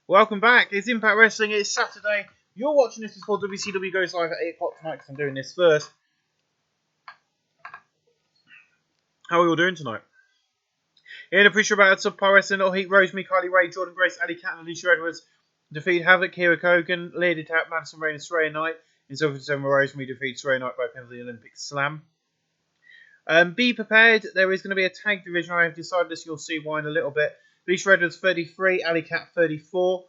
Welcome back. It's Impact Wrestling. It's Saturday. You're watching this before WCW goes live at 8 o'clock tonight because I'm doing this first. How are we all doing tonight? In a pre-show about Subpar Wrestling, Little Heat, Rosemary, Kylie Ray, Jordan Grace, Ali Cat, and Alicia Edwards defeat Havoc, Kira Kogan, Lady Tap, Madison Rain, and Saraya Knight. In Silver December, Rosemary defeats Saraya Knight by pin for the Olympic Slam. Be prepared. There is going to be a tag division. I have decided this. You'll see why in a little bit. Alicia Edwards 33, Ali Cat 34,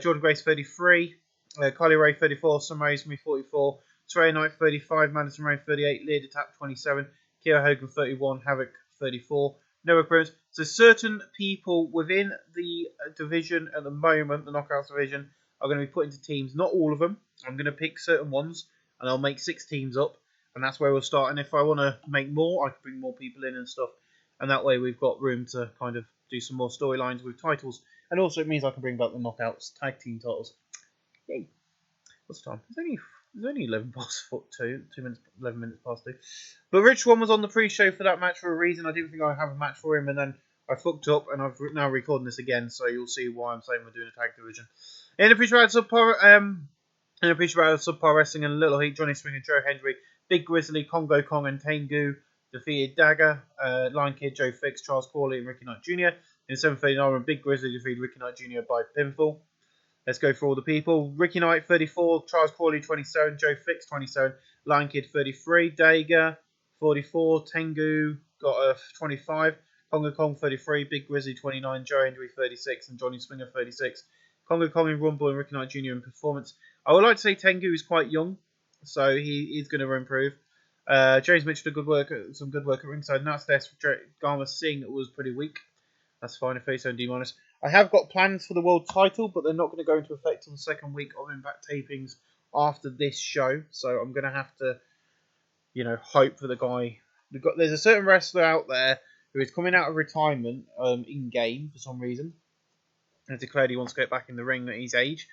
Jordan Grace 33, Kylie Ray 34, Sam Rosemary 44, Saraya Knight 35, Madison Rain 38, Lady Tap 27, Kira Hogan 31, Havoc 34. No appearance. So certain people within the division at the moment, the Knockouts division, are going to be put into teams. Not all of them. I'm going to pick certain ones, and I'll make 6 teams up, and that's where we'll start. And if I want to make more, I can bring more people in and stuff, and that way we've got room to kind of do some more storylines with titles. And also it means I can bring back the Knockouts tag team titles. Yay! What's the time? It's only 11 past 2 minutes, 11 minutes past 2. But Rich One was on the pre-show for that match for a reason. I didn't think I'd have a match for him, and then I fucked up, and I've now recording this again, so you'll see why I'm saying we're doing a tag division. In the pre-show about Subpar Wrestling and Little Heat, Johnny Swinger, Joe Hendry, Big Grizzly, Congo Kong, and Tengu defeated Dagger, Lion Kid, Joe Fix, Charles Corley, and Ricky Knight Jr. In 7:39, Big Grizzly defeated Ricky Knight Jr. by pinfall. Let's go for all the people. Ricky Knight 34, Charles Corley 27, Joe Fix 27, Lion Kid 33, Dagger 44, Tengu got a 25, Congo Kong 33, Big Grizzly 29, Joe Hendry 36, and Johnny Swinger 36. Congo Kong in Rumble and Ricky Knight Jr. in performance. I would like to say Tengu is quite young, so he is going to improve. James Mitchell did some good work at ringside. Nuts Death, Garma Singh was pretty weak. That's fine if he's on D-. I have got plans for the world title, but they're not going to go into effect until the second week of Impact tapings after this show. So I'm going to have to, hope for the guy. There's a certain wrestler out there who is coming out of retirement in-game for some reason. And declared he wants to get back in the ring at his age.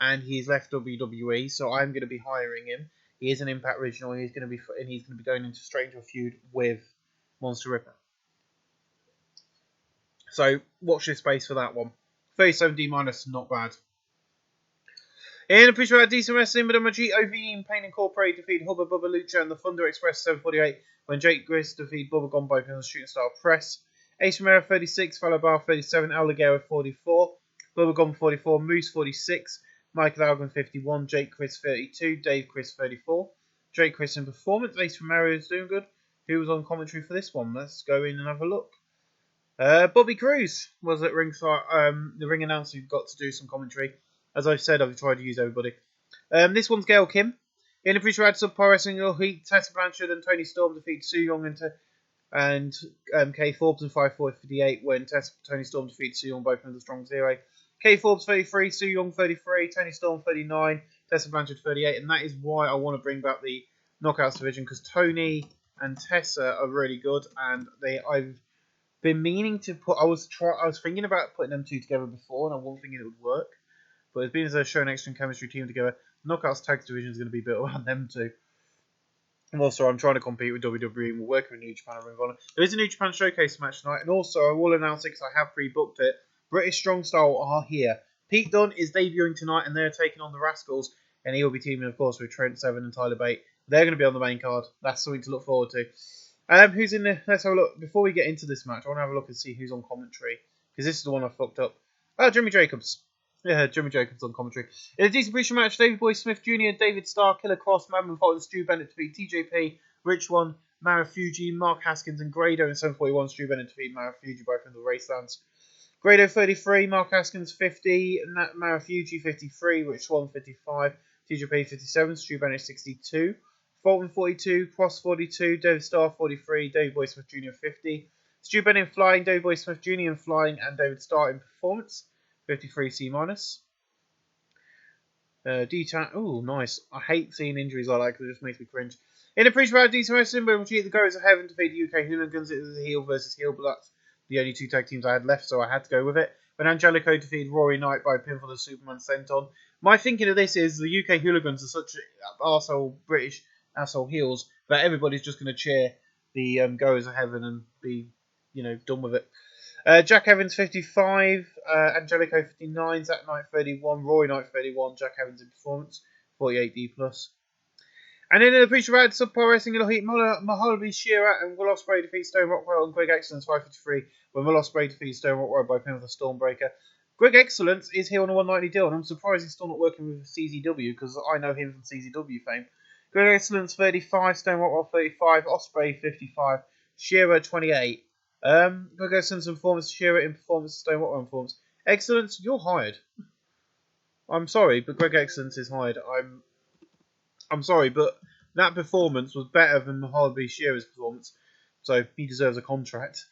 And he's left WWE, so I'm going to be hiring him. He is an Impact Original, and he's going to be going into straight into a feud with Monster Ripper. So watch this space for that one. 37 D-, not bad. In a picture about decent wrestling, but MG OVE and Pain Incorporated defeat Hubba Bubba Lucha and the Thunder Express 7:48 when Jake Gris defeat Bubba Gone by the Shooting Star Press. Ace Romero 36, Fallow Bar 37, El Ligero 44, Bubba Gone 44, Moose 46, Michael Algan 51, Jake Chris 32, Dave Chris 34. Jake Chris in performance, Ace Romero is doing good. Who was on commentary for this one? Let's go in and have a look. Bobby Cruz was at ringside. The ring announcer got to do some commentary. As I've said, I've tried to use everybody. This one's Gail Kim. In the pre-show had Subpar Wrestling, Heat, Tessa Blanchard and Tony Storm defeat Su Young and Kay Forbes in 5:58 when Tony Storm defeated Su Young both in the Strong Zero. Kay Forbes 33, Su Young 33, Tony Storm 39, Tessa Blanchard 38, and that is why I want to bring back the Knockouts division because Tony and Tessa are really good, and I've been meaning to put. I was thinking about putting them two together before, and I wasn't thinking it would work. But as being as they're showing extra chemistry team together, Knockouts tag division is going to be built around them two. And also, I'm trying to compete with WWE and we're working with New Japan and Ring of Honor. There is a New Japan Showcase match tonight, and also I will announce it because I have pre-booked it. British Strong Style are here. Pete Dunne is debuting tonight, and they're taking on the Rascals, and he will be teaming, of course, with Trent Seven and Tyler Bate. They're going to be on the main card. That's something to look forward to. Who's in there? Let's have a look. Before we get into this match, I want to have a look and see who's on commentary, because this is the one I fucked up. Oh, Jimmy Jacobs. Yeah, Jimmy Jacobs on commentary. In a decent pre-show match, David Boy Smith Jr., David Starr, Killer Cross, Madman Fulton, Stu Bennett defeat TJP, Rich One, Marufuji, Mark Haskins, and Grado in 7:41. Stu Bennett defeat Marufuji both in the race lands. Grado 33, Mark Haskins 50, Marufuji 53, Rich One 55, TJP 57, Stu Bennett 62, Fulton 42, Cross 42, David Starr 43, David Boy Smith Jr. 50, Stu Bennett in flying, David Boy Smith Jr. in flying, and David Starr in performance. 53 C-. D-Tan. Oh, nice. I hate seeing injuries like that because it just makes me cringe. In a pre-show decent wrestling, but the Goers of Heaven defeat the UK Hooligans. It was a heel versus heel, but that's the only two tag teams I had left, so I had to go with it. But Angelico defeated Rory Knight by a pinfall of Superman Senton. My thinking of this is the UK Hooligans are such arsehole British asshole heels that everybody's just going to cheer the Goers of Heaven and be, done with it. Jack Evans 55, Angelico 59, Zach Knight 31, Roy Knight 31, Jack Evans in performance 48D+. And then in the pre-show ad, subpar wrestling, it'll hit Mahalabi Shearer and Will Ospreay defeat Stone Rockwell and Greg Excellence 553 when Will Ospreay defeats Stone Rockwell by pin with a Stormbreaker. Greg Excellence is here on a 190 deal, and I'm surprised he's still not working with CZW because I know him from CZW fame. Greg Excellence 35, Stone Rockwell 35, Ospreay 55, Shearer 28. Greg Excellence in performance, Shearer in performance, Stone Rockwell in performance. Excellence, you're hired. I'm sorry, but Greg Excellence is hired. I'm sorry, but that performance was better than Mahalabi Shearer's performance, so he deserves a contract.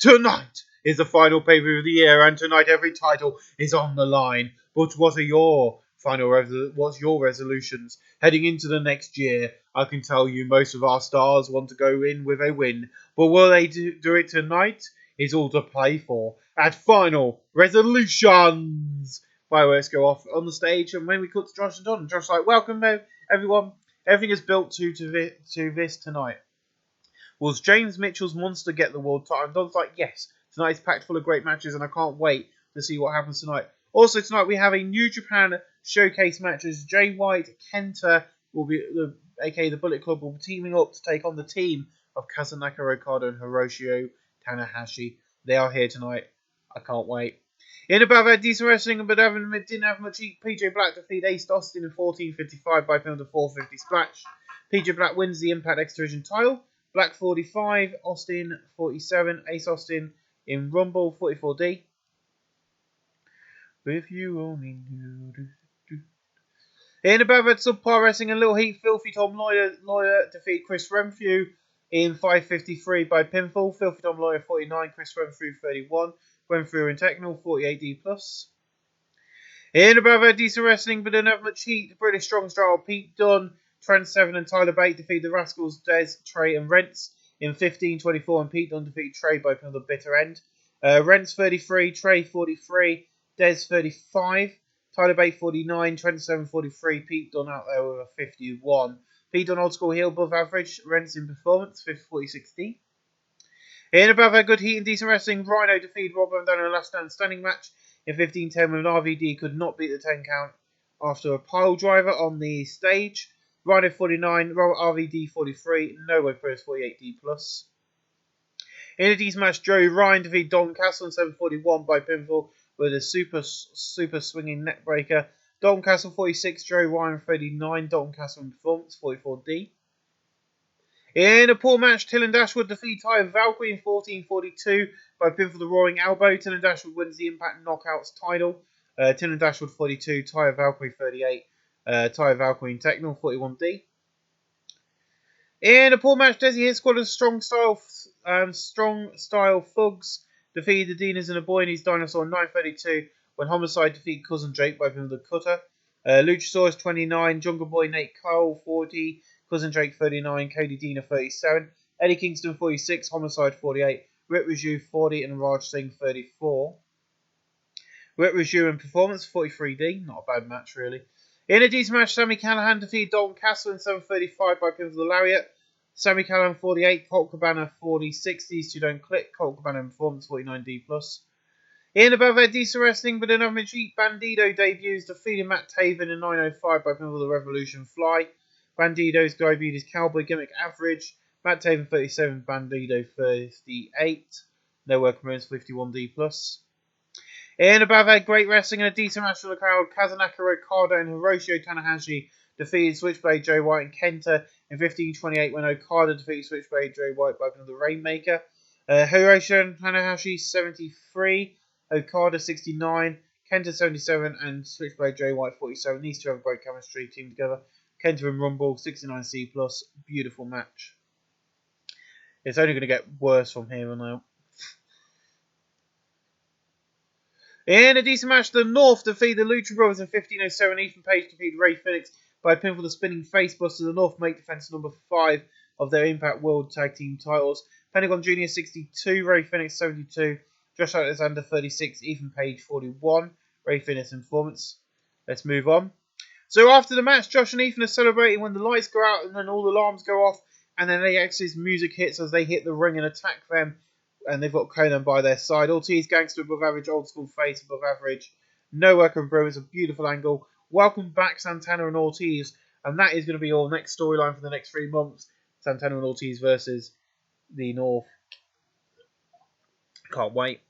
Tonight is the final pay-per-view of the year, and tonight every title is on the line. But what are your what's your resolutions heading into the next year? I can tell you most of our stars want to go in with a win, but will they do it tonight? Is all to play for. At Final Resolutions, fireworks go off on the stage, and when we cut to Josh and Don, Josh's like, "Welcome, everyone. Everything is built to this tonight. Will James Mitchell's monster get the world title?" And Don's like, "Yes. Tonight is packed full of great matches, and I can't wait to see what happens tonight." Also tonight we have a New Japan showcase match as Jay White, Kenta will be, aka the Bullet Club, will be teaming up to take on the team of Kazunaka Okada and Hiroshi Tanahashi. They are here tonight. I can't wait. In above that, decent wrestling, but didn't have much heat. PJ Black defeated Ace Austin in 14:55 by pin of the 450 splash. PJ Black wins the Impact X Division title. Black 45, Austin 47, Ace Austin in Rumble 44D. If you only knew. In above that, subpar wrestling and little heat, Filthy Tom Lawyer defeated Chris Renfrew in 5:53 by pinfall. Filthy Tom Lawyer 49, Chris Renfrew 31. Renfrew in Technical 48D+. In above that, decent wrestling, but didn't have much heat. The British Strong Style, Pete Dunne, Trent Seven and Tyler Bate defeat the Rascals, Des, Trey and Rents in 15:24, and Pete Dunne defeat Trey by pin of the bitter end. Rents 33, Trey 43, Des 35, Tyler Bate 49, Trent 7 43, Pete Dunne out there with a 51. Pete Dunne old school heel above average, Rents in performance 46D. In above a good heat and decent wrestling, Rhino defeated Rob Van Dam in a last stand standing match in 15:10 when RVD could not beat the 10 count after a pile driver on the stage. Rhino 49, RVD 43, No Way Pros 48D+. In a decent match, Joey Ryan defeated Don Castle in 7:41 by pinfall with a super swinging neck breaker. Don Castle 46, Joey Ryan 39, Don Castle in performance 44D. In a poor match, Till Dashwood defeated Ty Valkyrie in 14:42 by pin for the Roaring Elbow. Till Dashwood wins the Impact Knockouts title. Till Dashwood 42, Ty Valkyrie 38, Ty Valkyrie in Technical 41D. In a poor match, Desi Hit Squad of Strong Style Thugs defeated the Dinas and the Boy and his Dinosaur in 9:32 when Homicide defeated Cousin Jake by pin for the Cutter. Luchasaurus 29, Jungle Boy Nate Cole 40, Cousin Jake 39, Cody Deaner 37, Eddie Kingston 46, Homicide 48, Rip Raju 40, and Raj Singh 34. Rip Raju in performance 43D, not a bad match really. In a decent match, Sami Callihan defeated Dalton Castle in 7:35 by pin for the Lariat. Sami Callihan 48, Colt Cabana 46, these two don't click, Colt Cabana in performance 49D+. In above their decent wrestling, but in average heat, Bandido debuts defeating Matt Taven in 9:05 by pin for the Revolution Fly. Bandido's debuted his cowboy gimmick average. Matt Taven 37, Bandido 38. No work commence 51D+. In above that, great wrestling and a decent match for the crowd. Kazunaka Okada and Hiroshi Tanahashi defeated Switchblade Jay White and Kenta in 15:28 when Okada defeated Switchblade Jay White by pin of the Rainmaker. Hiroshi Tanahashi 73, Okada 69, Kenta 77, and Switchblade Jay White 47. These two have great chemistry team together. Kenta and Rumble 69C+. Beautiful match. It's only going to get worse from here on out. In a decent match, the North defeated the Lucha Brothers in 15:07. Ethan Page defeated Ray Phoenix by a pin for the spinning facebuster. The North make defense number 5 of their Impact World Tag Team titles. Pentagon Jr. 62, Ray Phoenix 72, Josh Alexander 36, Ethan Page 41, Ray Phoenix in performance. Let's move on. So after the match, Josh and Ethan are celebrating when the lights go out and then all the alarms go off, and then AX's music hits as they hit the ring and attack them and they've got Conan by their side. Ortiz, gangster above average, old school face above average. No work and improvement. It's a beautiful angle. Welcome back, Santana and Ortiz. And that is going to be your next storyline for the next 3 months. Santana and Ortiz versus the North. Can't wait.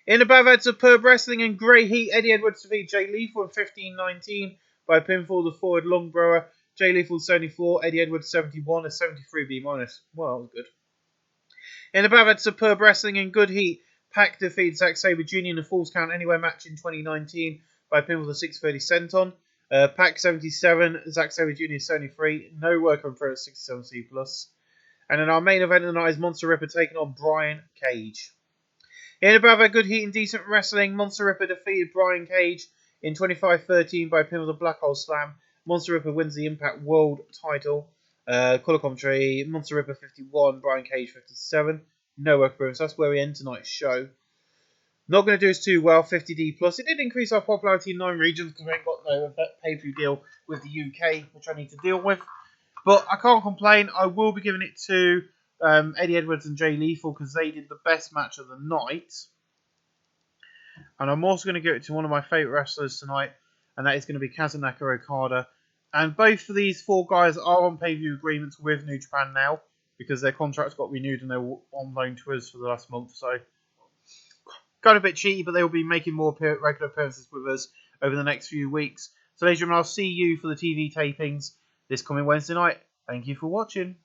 In above had superb wrestling and great heat. Eddie Edwards defeated Jay Lethal in 15-19 by pinfall. The forward long brower. Jay Lethal 74, Eddie Edwards 71, a 73 B-. Well, that was good. In above had superb wrestling and good heat. Pac defeated Zack Sabre Jr. in a Falls Count Anywhere match in 2019 by pinfall. The 630 senton. Pac 77, Zack Sabre Jr. 73. No work on pro at 67C+. And in our main event of the night is Monster Ripper taking on Brian Cage. In above had good heat and decent wrestling. Monster Ripper defeated Brian Cage in 25-13 by pinfall. The Black Hole Slam. Monster Ripper wins the Impact World title. Colour commentary, Monster Ripper 51, Brian Cage 57. No work for him. So that's where we end tonight's show. Not going to do us too well, 50D+. It did increase our popularity in 9 regions because we ain't got no pay-per-view deal with the UK, which I need to deal with. But I can't complain. I will be giving it to Eddie Edwards and Jay Lethal because they did the best match of the night. And I'm also going to give it to one of my favourite wrestlers tonight, and that is going to be Kazunaka Okada. And both of these 4 guys are on pay-per-view agreements with New Japan now because their contracts got renewed and they were on loan to us for the last month. So, kind of a bit cheeky, but they will be making more regular appearances with us over the next few weeks. So, ladies and gentlemen, I'll see you for the TV tapings this coming Wednesday night. Thank you for watching.